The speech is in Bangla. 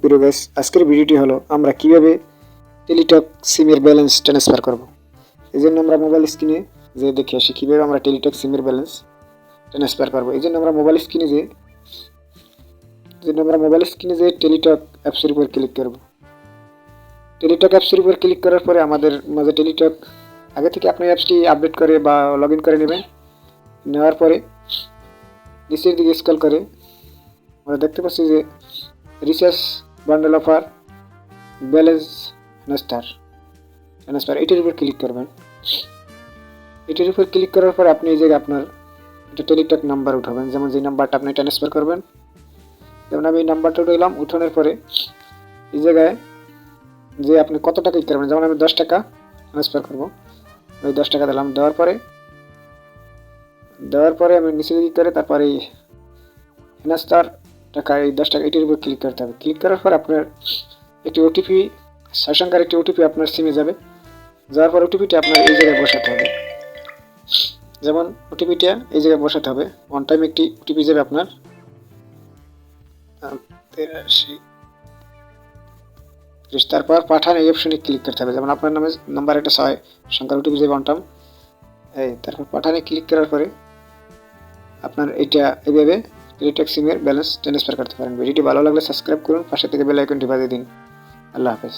প্রিয় গাইস, আজকের ভিডিওটি হলো আমরা কিভাবে টেলিটক সিমের ব্যালেন্স ট্রান্সফার করব। এই জন্য আমরা মোবাইল স্ক্রিনে যে দেখে আসি কীভাবে আমরা টেলিটক সিমের ব্যালেন্স ট্রান্সফার করব। এই জন্য আমরা মোবাইল স্ক্রিনে যে টেলিটক অ্যাপসের উপর ক্লিক করব। টেলিটক অ্যাপসের উপর ক্লিক করার পরে আমাদের মাঝে টেলিটক আগে থেকে আপনি অ্যাপসটি আপডেট করে বা লগ ইন করে নেবেন। নেওয়ার পরে নিচের দিকে স্ক্রল করে আমরা দেখতে পাচ্ছি যে recharge bundle offer balance transfer এটির উপর ক্লিক করবেন। এটির উপর ক্লিক করার পর আপনি এই জায়গায় আপনার একটা টেলিটক নাম্বার উঠাবেন, যেমন যে নাম্বারটা আপনি ট্রান্সফার করবেন। যেমন আমি এই নাম্বারটা উঠাইলাম। উঠানোর পরে এই জায়গায় যে আপনি কত টাকা করবেন, যেমন আমি 10 টাকা ট্রান্সফার করব, ওই 10 টাকা দিলাম। দেওয়ার পরে আমি নিচে ক্লিক করে তারপরে এই হেনাস্টার টাকা এই 10 টাকা এটির উপর ক্লিক করতে হবে। ক্লিক করার পর আপনার একটি ওটিপি, 6 সংখ্যার একটি ওটিপি আপনার সিমে যাবে। যাওয়ার পর ওটিপিটা আপনার এই জায়গায় বসাতে হবে। যেমন ওটিপিটা এই জায়গায় বসাতে হবে। ওয়ান টাইম একটি ওটিপি যাবে আপনার 83। তারপর পাঠান এই অপশনে ক্লিক করতে হবে। যেমন আপনার নাম্বার একটা 6 সংখ্যার ওটিপি যাবে ওয়ান টাইম। তারপর পাঠানে ক্লিক করার পরে আপনার এটা এইভাবে টেলিটক সিমের ব্যালেন্স ট্রান্সফার করতে পারেন। ভিডিওটি ভালো লাগলে সাবস্ক্রাইব করুন, পাশে থেকে বেল আইকনটি বাজিয়ে দিন। আল্লাহ হাফেজ।